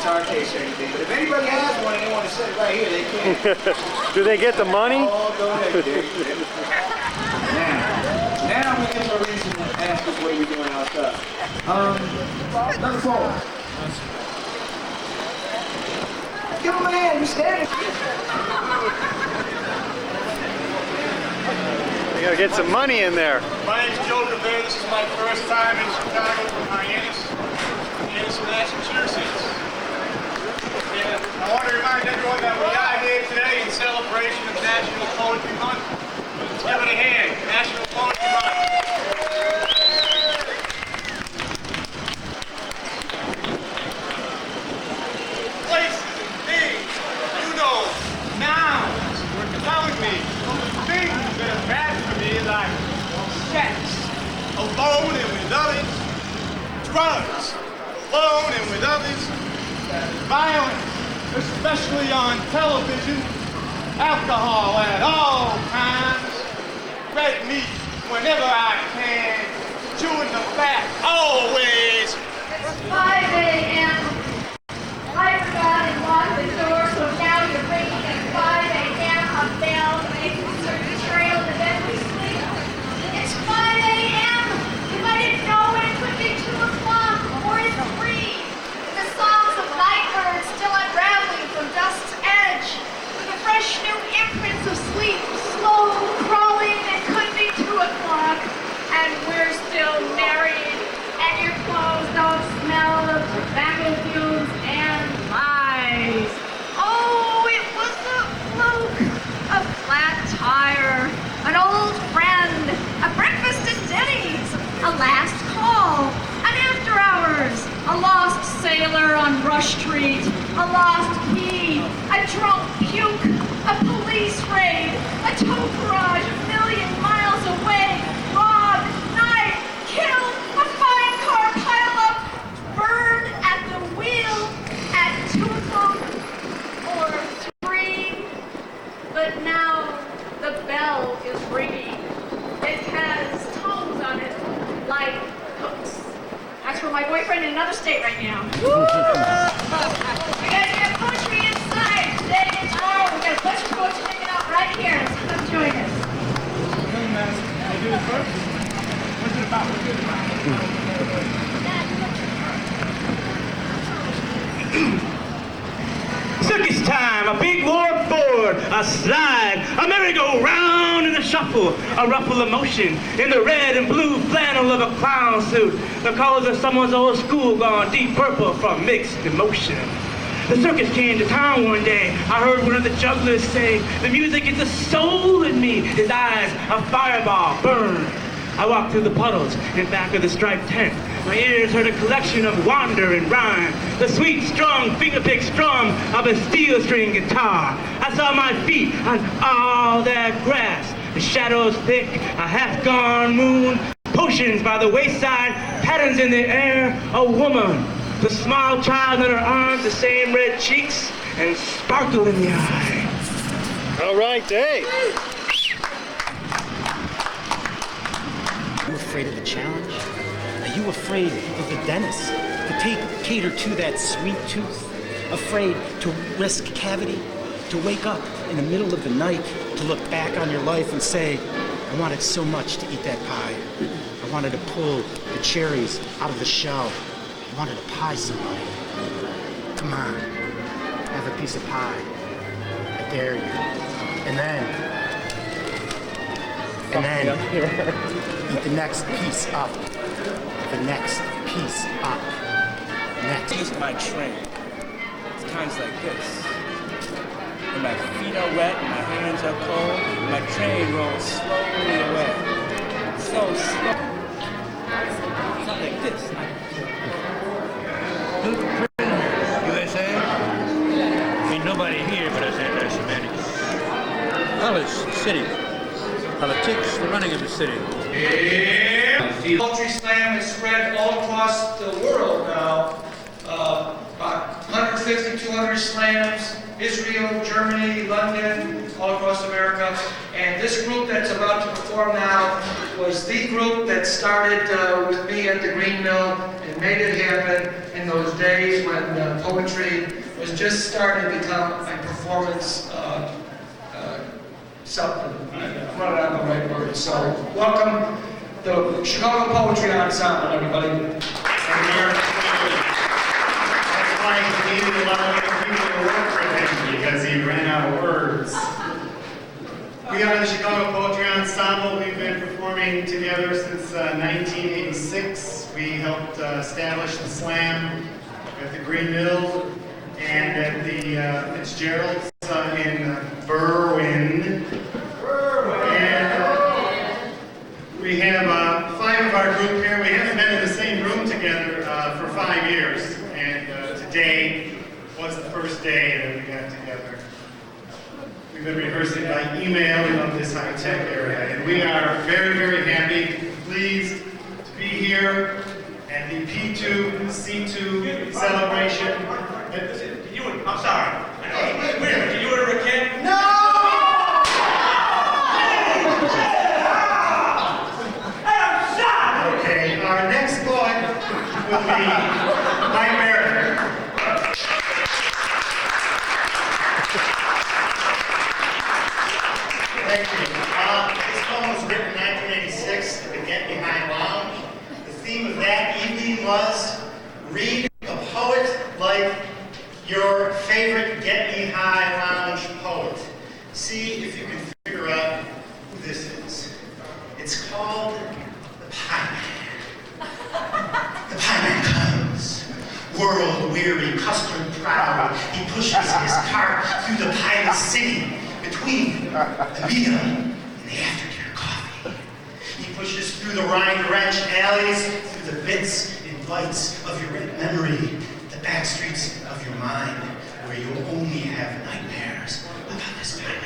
guitar case or anything, but if anybody has one and they want to set it right here, they can. Do they get the money? Oh, go ahead, Dick. Now we give them a reason to ask us what are we doing outside. Number 4. Give him a hand, he's standing. You gotta get some money in there. My name's Joe Rivera. This is my first time in Chicago from hiatus, Massachusetts. And I want to remind everyone that we are here today in celebration of National Poetry Month. Let's give it a hand. National Poetry Month. Places and things, you know, nouns were telling me of the things that are bad for me, like sex, alone and with others, drugs, alone and with others, violence, especially on television, alcohol at all times, red meat whenever I can, chewing the fat always. It's 5 a.m. I forgot and locked the door, so now you're ringing at 5 a.m. a bell to make a certain trail to bed we sleep. It's 5 a.m. If I didn't know it, it could be 2 o'clock or it's 3. The songs of nightbirds still unraveling from dusk's edge. The fresh new imprints of sleep, slow crawling, it could be 2 o'clock. And we're still married, and your clothes don't smell of tobacco fumes and lies. Oh, it was a fluke, a flat tire, an old friend, a breakfast at Denny's, a last call, an after hours, a lost sailor on Rush Street, a lost key, a drunk puke, a police raid, a tow garage a million miles away, robbed, knifed, killed, a fine car pile up, burned at the wheel at 2 o'clock or 3. But now the bell is ringing. It has tones on it like hooks. That's for my boyfriend in another state right now. You guys have poetry inside today and tomorrow. We got a bunch of poets hanging out right here. So come join us. Can I do it first? What's it about? What's it about? Circus time, a big warp board, a slide, a merry-go-round and a shuffle, a ruffle of motion in the red and blue flannel of a clown suit. The colors of someone's old school gone deep purple from mixed emotion. The circus came to town one day. I heard one of the jugglers say, the music is a soul in me. His eyes, a fireball, burned. I walked through the puddles in back of the striped tent. My ears heard a collection of wander and rhyme, the sweet, strong fingerpick strum of a steel string guitar. I saw my feet on all that grass, the shadows thick, a half-gone moon, potions by the wayside, patterns in the air, a woman, the small child in her arms, the same red cheeks, and sparkle in the eye. All right, Dave. Are you afraid of the challenge? Are you afraid of the dentist to cater to that sweet tooth? Afraid to risk cavity? To wake up in the middle of the night, to look back on your life and say, I wanted so much to eat that pie. I wanted to pull the cherries out of the shell. I wanted to pie somebody. Come on, have a piece of pie. I dare you. And then eat the next piece up. The next piece up. Next. This is my train. It's times like this. When my feet are wet and my hands are cold, my train rolls slowly away. So slow. It's not like this. USA? Ain't nobody here but us anti-Semitic. College, city. Politics, the running of the city. Poetry slam has spread all across the world now. About 150, 200 slams, Israel, Germany, London, all across America. And this group that's about to perform now was the group that started with me at the Green Mill and made it happen in those days when poetry was just starting to become a performance something. I'm running out of the right word. So welcome the Chicago Poetry Ensemble, everybody. That's why he needed a lot of people to work for him, because he ran out of words. We are the Chicago Poetry Ensemble. We've been performing together since 1986. We helped establish the slam at the Green Mill and at the Fitzgerald's in Berwyn. And we have 5 of our group here. We haven't been in the same room together for 5 years. And today was the first day that we got together. We've been rehearsing by email. We love this high-tech area. And we are very, very happy, pleased to be here at the P2C2 celebration. I'm sorry. Wait a minute, did you order a kid? No! Okay, our next poet will be Mike Barrett. Thank you. This poem was written in 1986 at the Get Behind Lounge. The theme of that evening was read a poet like your favorite Get Me High Lounge poet. See if you can figure out who this is. It's called the Pie Man. The Pie Man comes, world-weary, custard-proud. He pushes his cart through the pieless city between the meal and the aftercare coffee. He pushes through the rind-drenched alleys, through the bits and bites of your memory, the back streets of your mind, where you'll only have nightmares about this pie man.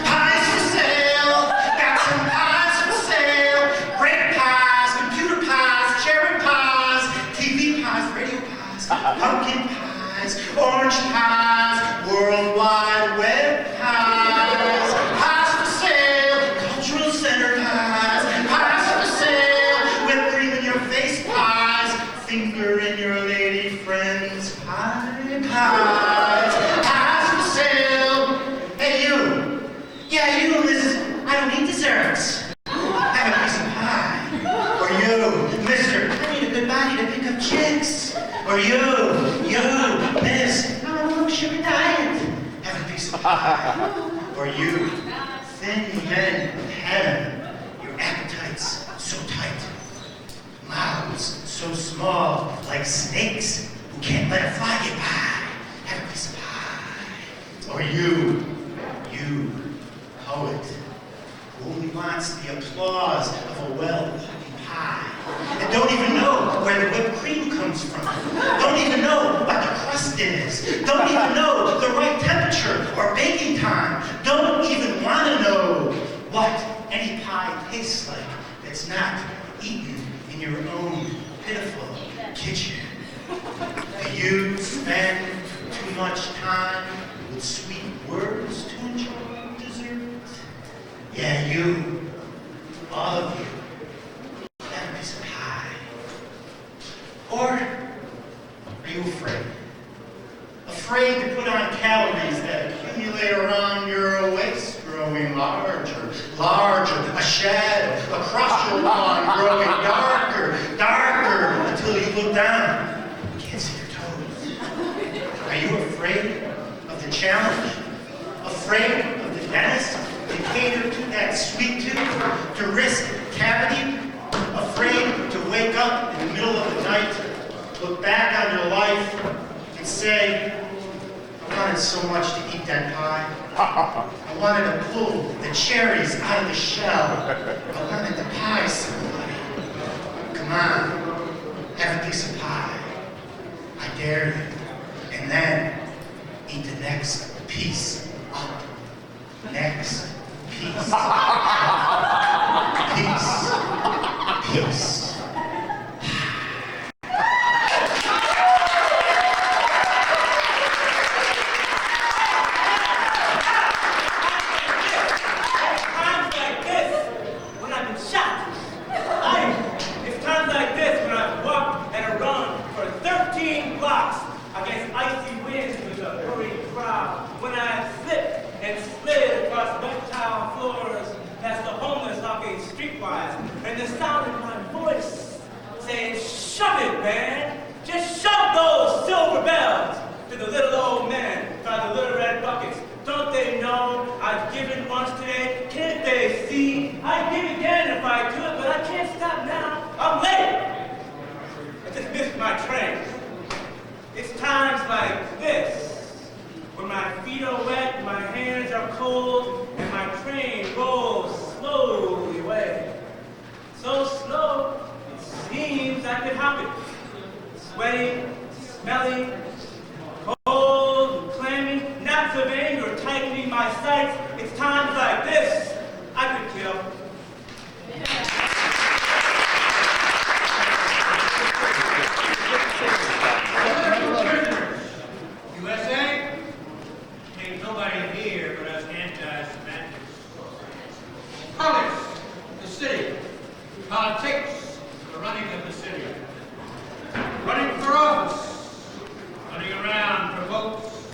Pies for sale! Got some pies for sale! Grape pies, computer pies, cherry pies, TV pies, radio pies, pumpkin pies, orange pies, World Wide Web pies, pies for sale, cultural center pies, pies for sale, whipped cream in your face pies, finger in your lady friend's pie pies, pies for sale. Hey you, yeah you, Mrs. I don't eat desserts. Have a piece of pie. Or you, Mister, I need a good body to pick up chicks. Or you, Miss, I'm on a low sugar diet. Have a piece of pie. Or you, thin men of heaven, your appetites so tight, mouths so small like snakes who can't let a fly get by. Have a piece of pie. Or you, poet, who only wants the applause of a well-cooking pie, and don't even know where the whipped cream comes from, don't even know what the crust is, don't even know the right temperature or baking time, don't even want to know what any pie tastes like that's not eaten in your own pitiful kitchen. Do you spend too much time with sweet words to enjoy dessert? Yeah, you, all of you, have a piece of pie. Or are you afraid? Afraid to put on calories that accumulate around your waist, growing larger, a shadow across your lawn, growing darker, until you look down, you can't see your toes. Are you afraid of the challenge? Afraid of the dentist to cater to that sweet tooth, to risk cavity? Afraid to wake up in the middle of the night, look back on your life, and say, I wanted so much to eat that pie. I wanted to pull the cherries out of the shell. I wanted to pie somebody. Come on, have a piece of pie. I dare you. And then eat the next piece up. Next piece. Peace. Times like this, when I've been shot the sound of my voice saying, shove it, man. Just shove those silver bells to the little old man by the little red buckets. Don't they know I've given once today? Can't they see? I'd give again if I could, but I can't stop now. I'm late. I just missed my train. It's times like this, when my feet are wet, my hands are cold, and my train rolls slowly away. So slow, it seems I could hop it. Sweaty, smelly, cold, clammy, knots of anger tightening my sights. It's times like this I could kill. USA? Ain't nobody here but us anti-Semantics. Politics, the city. Politics, the running of the city. Running for office. Running around for votes.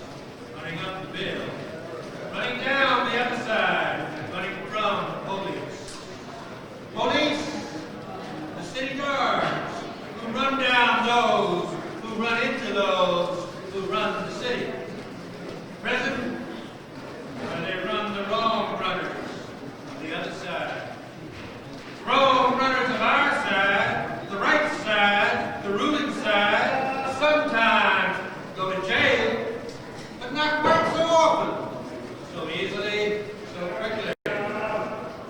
Running up the bill. Running down the other side. Running from the police. Police, the city guards, who run down those who run into those who run the city. President, where they run the wrong runners on the other side. Wrong runners of our side, the right side, the ruling side, sometimes go to jail, but not quite so often, so easily, so quickly.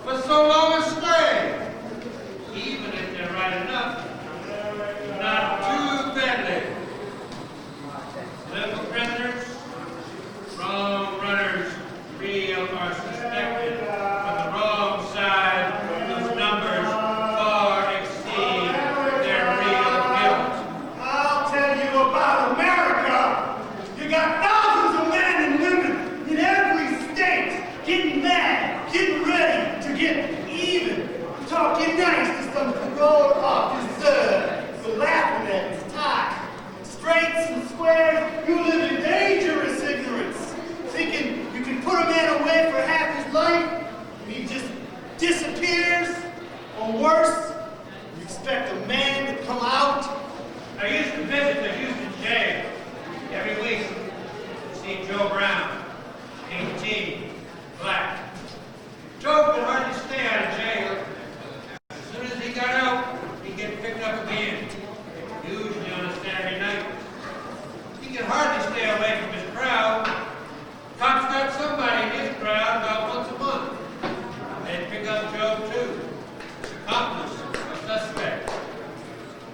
For so long astray, even if they're right enough, not too badly. Political prisoners, wrong runners, real or suspected, from the wrong side, whose numbers far exceed their real guilt. I'll tell you about America. You got thousands of men and women in every state getting mad, getting ready to get even, talking nice to some parole officer for laughing at his tie. Straights and squares, you live in dangerous ignorance, thinking you can put a man away for half his life and he just disappears, or worse, you expect a man to come out. I used to visit the Houston jail every week to see Joe Brown, 18, black. Joe could hardly stay out of jail. As soon as he got out, he'd get picked up again, usually on a Saturday night. He could hardly stay away from his crowd. Cops got somebody in his crowd about once a month. They'd pick up Joe too, accomplice, a suspect.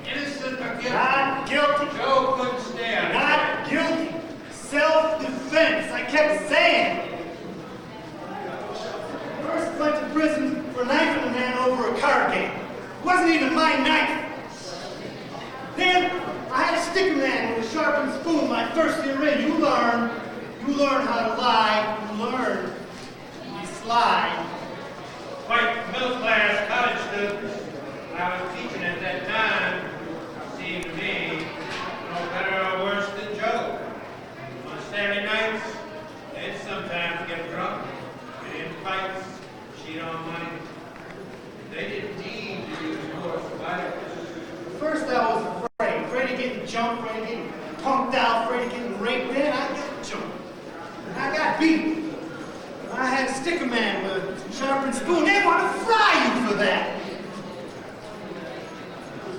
Innocent or guilty? Not guilty. Joe couldn't stay out of Not guilty. Self-defense, I kept saying. First went to prison for knifing a man over a card game. It wasn't even my knife. Then I had a sticker man with a sharpened spoon my first year in. You learn how to lie. You learn to be sly. White middle-class college students I was teaching at that time seemed to me no better or worse than Joe. On Saturday nights, they'd sometimes get drunk, get in fights, cheat on money. They didn't need to use force to fight. First I was afraid of getting jumped, afraid of getting punked out, afraid of getting raped. Then I got jumped. And I got beat. I had a sticker man with a sharpened spoon. They want to fry you for that.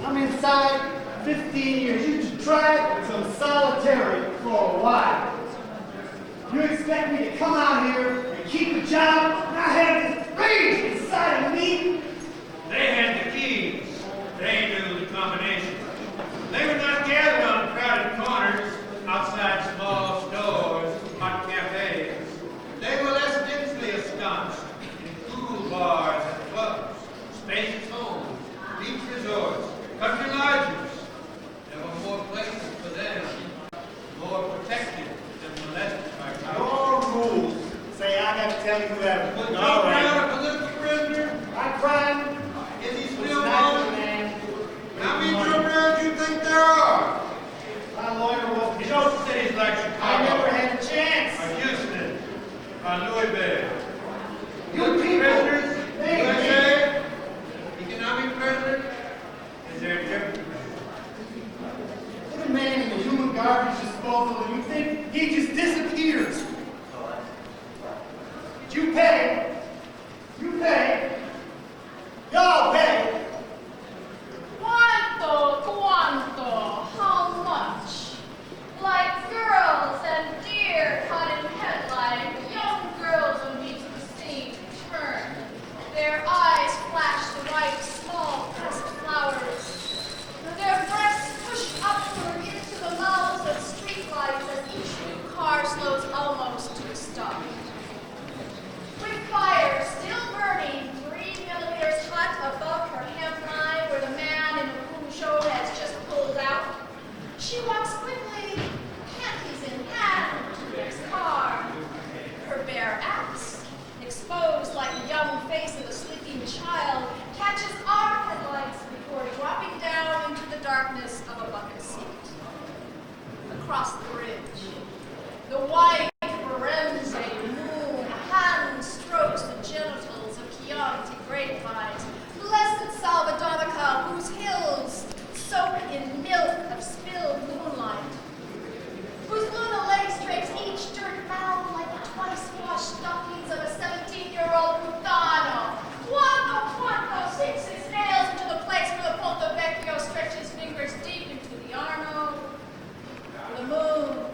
I'm inside 15 years. You just tried some solitary for a while. You expect me to come out here and keep a job? And I have this rage inside of me. They had the keys. They knew the combination. They were not gathered on crowded corners, outside small stores, hot cafes. They were less densely ensconced in cool bars and clubs, spacious homes, beach resorts, country lodges. There were more places for them, more protected than molested by cops. Your rules say I got to tell you whoever. But Joe Brown, a political prisoner, splash the white, small, pressed flowers. Their breasts push upward into the mouths of streetlights as each new car slows almost to a stop. With fire still burning 3mm hot above her hemline where the man in the Peugeot has just pulled out, she walks quickly, panties in hand, to the next car. Her bare ass, exposed like the young face of a sleeping child, catches our headlights before dropping down into the darkness of a bucket seat. Across the bridge, the white Firenze moon hand strokes the genitals of Chianti grapevines, blessed Salvadonica, whose hills soak in milk of spilled moonlight, whose Luna Lakes drapes each dirt mound like the twice-washed stockings of a 17-year-old Putano. Quanto sinks his nails into the place where the Ponte Vecchio stretches fingers deep into the Arno. The moon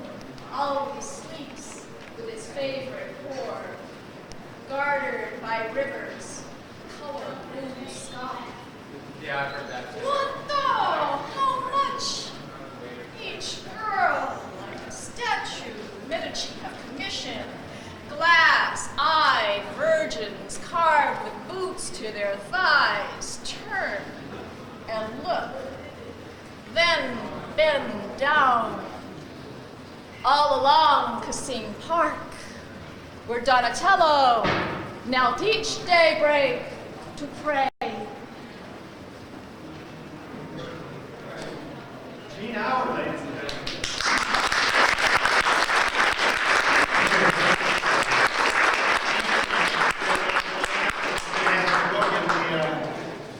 always sleeps with its favorite whore, guarded by rivers, color blue sky. Yeah, I've heard that too. What though? How much? Each girl, like a statue, Medici have commissioned. Glass-eyed virgins carved with boots to their thighs turn and look, then bend down. All along Cassim Park, where Donatello knelt each daybreak to pray. Gene Howard, ladies and gentlemen.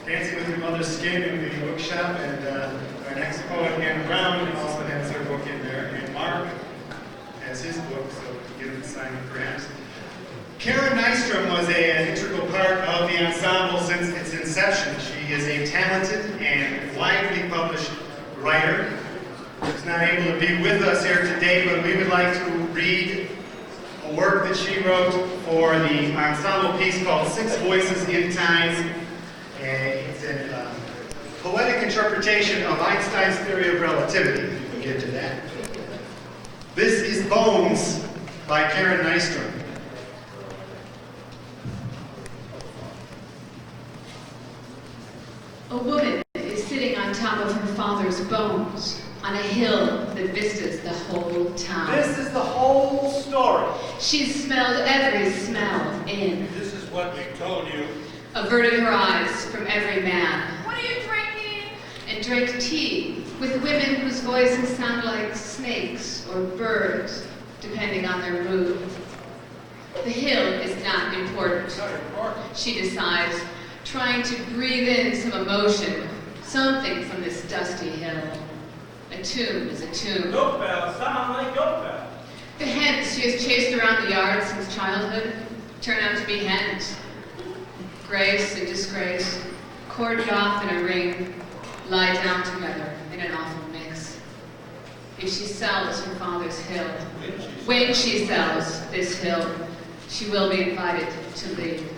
Dancing with Your Mother's Skin in the bookshop, and our next poet, Anne Brown, also has her book in there, and Mark has his book, so give him a sign perhaps. Karen Nystrom was an integral part of the ensemble since its inception. She is a talented and widely published writer. She's not able to be with us here today, but we would like to read a work that she wrote for the ensemble piece called Six Voices in Time. It's a poetic interpretation of Einstein's theory of relativity. We'll get to that. This is Bones by Karen Nystrom. A woman is sitting on top of her father's bones on a hill that vistas the whole town. This is the whole story. She's smelled every smell in, This is what we told you. averted her eyes from every man, What are you drinking? and drank tea with women whose voices sound like snakes or birds, depending on their mood. The hill is not important, she decides, trying to breathe in some emotion, something from this dusty hill. A tune is a tune. Goat bells sound like goat bells. The hens she has chased around the yard since childhood turn out to be hens. Grace and disgrace, cordoned off in a ring, lie down together in an awful mix. If she sells her father's hill, when she sells this hill, she will be invited to leave.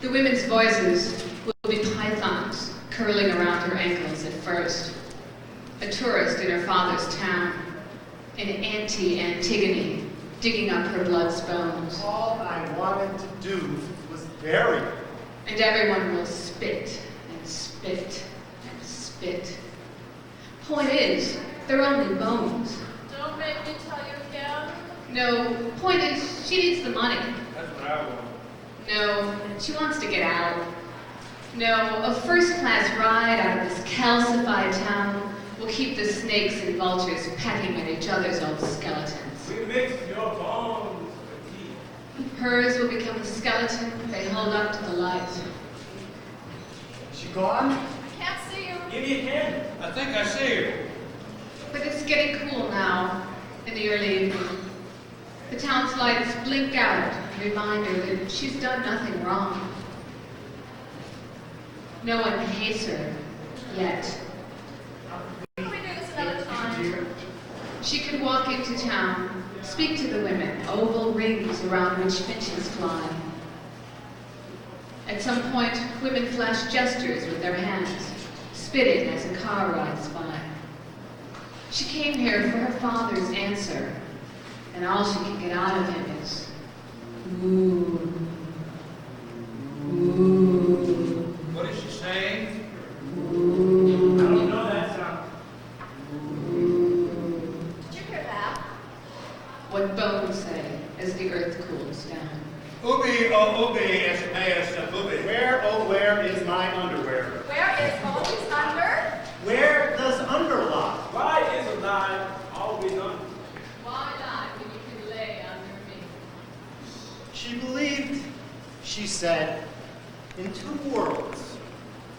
The women's voices will be pythons curling around her ankles at first. A tourist in her father's town, an Auntie Antigone digging up her blood's bones. All I wanted to do was bury her. And everyone will spit and spit and spit. Point is, they're only bones. Don't make me tell you again. No, point is, she needs the money. That's what I want. No, she wants to get out. No, a first-class ride out of this calcified town will keep the snakes and vultures pecking at each other's old skeletons. We mix your bones with tea. Hers will become a skeleton they hold up to the light. Is she gone? I can't see you. Give me a hand. I think I see her. But it's getting cool now, in the early evening. The town's lights blink out, a reminder that she's done nothing wrong. No one hates her, yet. Can we do this another time? She could walk into town, speak to the women, oval rings around which finches fly. At some point, women flash gestures with their hands, spitting as a car rides by. She came here for her father's answer, and all she can get out of him is, ooh, ooh. What is she saying? Ooh. I don't know that sound. Did you hear that? What bones say as the earth cools down. Ubi, oh ubi, es meus ubi. Where, oh where is my underwear? Where is always under? Where does under lie? Why is a lie always under? Why lie when you can lay under me? She believed, she said, in two worlds,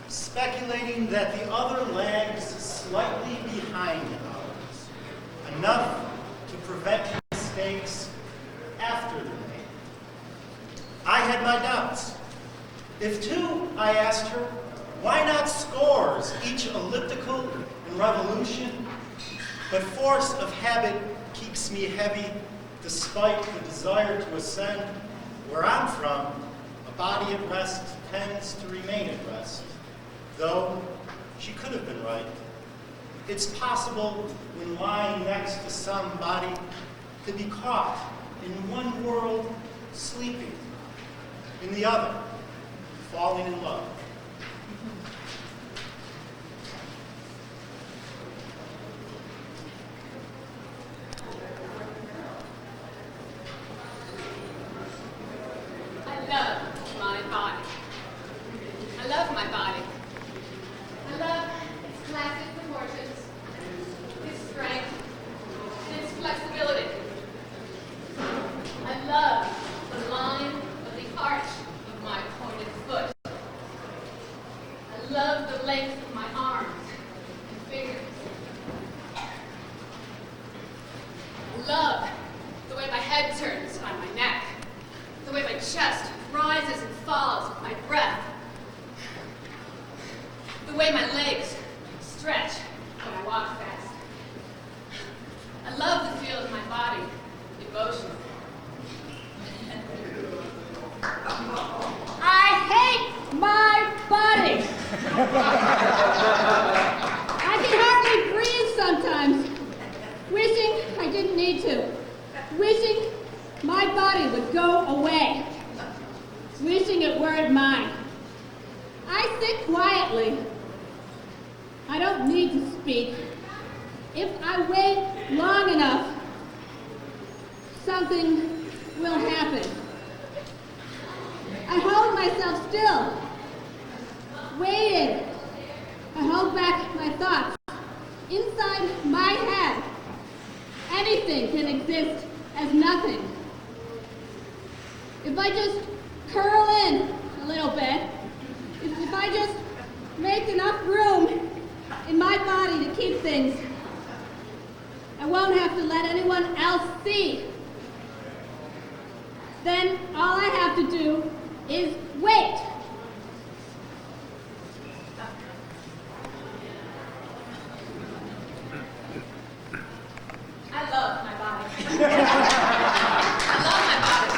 speculating that the other lags slightly behind ours, enough to prevent mistakes after the name. I had my doubts. If two, I asked her, why not scores, each elliptical in revolution? But force of habit keeps me heavy, despite the desire to ascend. Where I'm from, a body at rest tends to remain at rest. Though she could have been right. It's possible when lying next to somebody to be caught in one world sleeping, in the other falling in love. I love my body. I love my body. I love its classic proportions, its strength, and its flexibility. I love the line of the arch of my pointed foot. I love the length of my arms and fingers. I love the way my head turns on my neck, the way my chest rises and falls with my breath, the way my legs stretch when I walk fast. I love the feel of my body in motion. I hate my body. I can hardly breathe sometimes. Wishing I didn't need to. Wishing my body would go away. Wishing it weren't mine. I sit quietly. I don't need to speak. If I wait long enough, something will happen. I hold myself still, waiting. I hold back my thoughts. Inside my head, anything can exist as nothing. If I just curl in a little bit, if I just make enough room in my body to keep things, I won't have to let anyone else see. Then all I have to do is wait. I love my body. I love my body.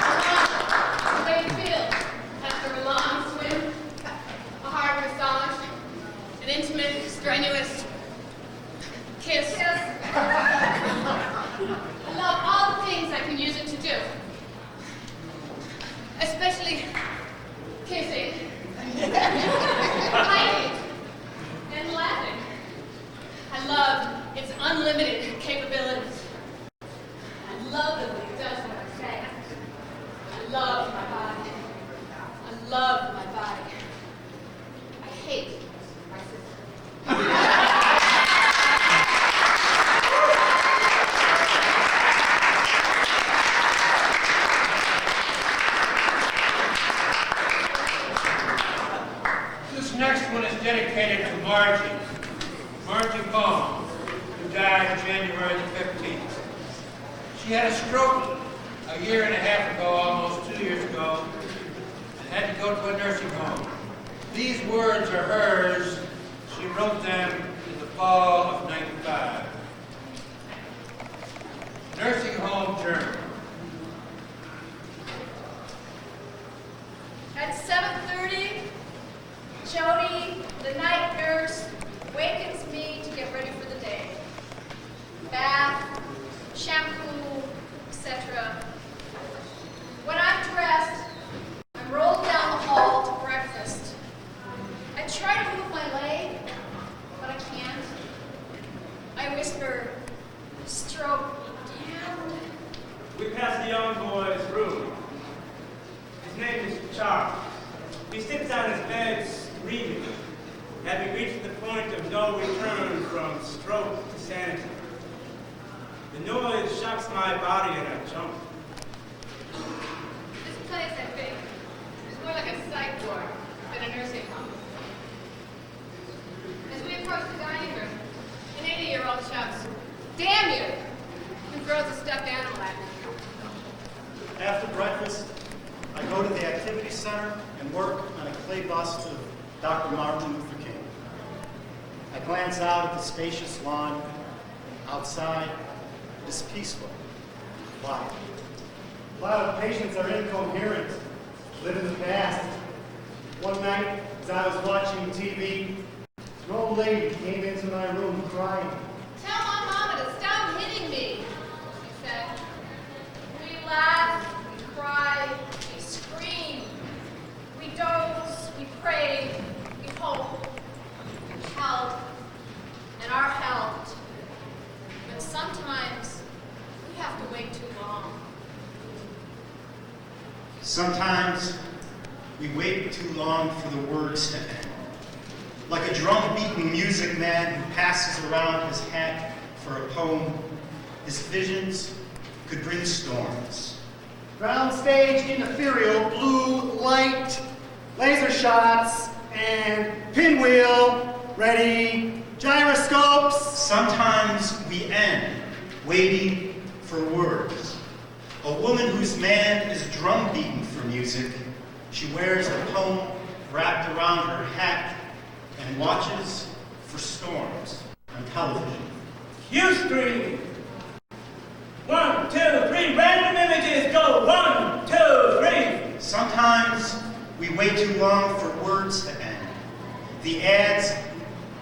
I love the way it feels after a long swim, a hard massage, an intimate, strenuous kiss. I love all the things I can use it to do. Especially kissing, hiking, and laughing. I love its unlimited capabilities. I love the way it does what I say. I love my body. I love my body. I hate my sister. This next one is dedicated to Margie. Margie Bone, who died January the 15th. She had a stroke a year and a half ago, almost 2 years ago, and had to go to a nursing home. These words are hers. She wrote them in the fall of '95. shampoo, etc. When I'm dressed, I'm rolled down the hall to breakfast. I try to move my leg, but I can't. I whisper, stroke me down. We pass the young boy's room. His name is Charles. He sits on his bed screaming, having reached the point of no return from stroke to sanity. The noise shocks my body and I jump. This place, I think, is more like a psych ward than a nursing home. As we approach the dining room, an 80-year-old shouts, "Damn you!" and throws a stuffed animal at me. After breakfast, I go to the activity center and work on a clay bust of Dr. Martin Luther King. I glance out at the spacious lawn. Outside, it is peaceful, quiet. A lot of patients are incoherent, live in the past. One night, as I was watching TV, an old lady came into my room crying. Tell my mama to stop hitting me, she said. We laugh, we cry, we scream. We doze, we pray, we hope, we help, and are helped. But sometimes we have to wait too long. Sometimes we wait too long for the words to end. Like a drum-beaten music man who passes around his hat for a poem, his visions could bring storms. Ground stage in ethereal blue light, laser shots, and pinwheel, ready, gyroscopes. Sometimes we end waiting for words. A woman whose man is drum-beaten for music, she wears a poem wrapped around her hat and watches for storms on television. Cue screen. 1, 2, 3. Random images go. 1, 2, 3. Sometimes we wait too long for words to end. The ads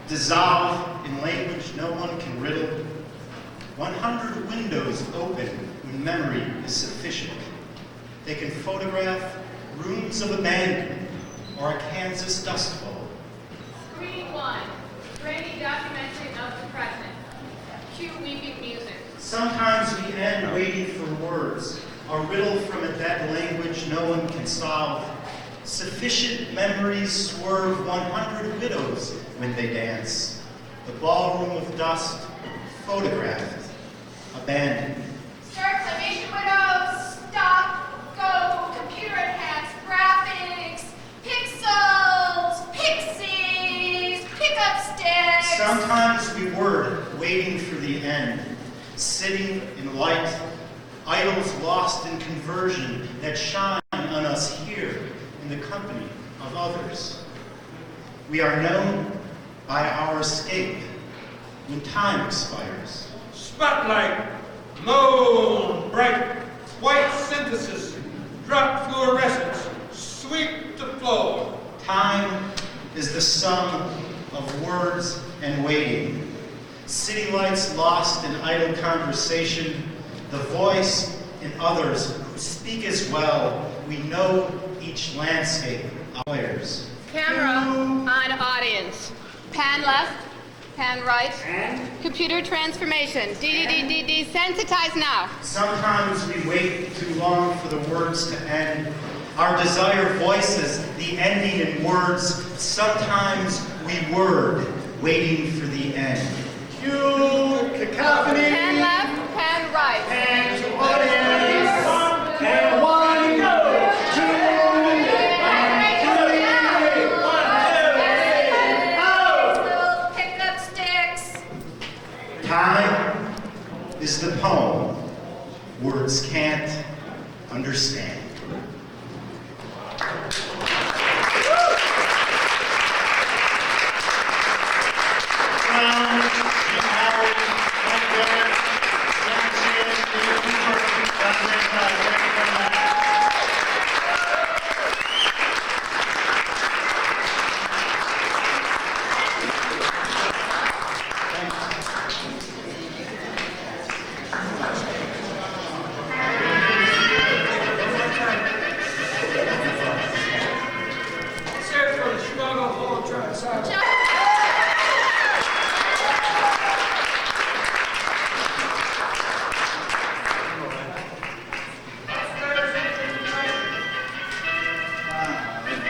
dissolve in language no one can riddle. 100 windows open when memory is sufficient. They can photograph rooms of abandonment or a Kansas dust bowl. Screen 1, grainy documentary of the present. Cue weeping music. Sometimes we end waiting for words, a riddle from a dead language no one can solve. Sufficient memories swerve 100 widows when they dance. The ballroom of dust, photographed, abandoned. Start climation windows, stop, go, computer enhanced graphics, pixels, pixies, pickup sticks. Sometimes we word, waiting for the end, sitting in light, idols lost in conversion that shine on us here in the company of others. We are known by our escape when time expires. Spotlight, low, bright, white synthesis, drop fluorescence, sweep the floor. Time is the sum of words and waiting. City lights lost in idle conversation, the voice in others who speak as well. We know each landscape wears. Camera on audience. Pan left, pan right. And Computer transformation. Desensitize now. Sometimes we wait too long for the words to end. Our desire voices the ending in words. Sometimes we word, waiting for the end. cue cacophony. Pan left, pan right. And to audience. And 1, 2, Pickup sticks. Time is the poem words can't understand.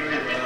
very well.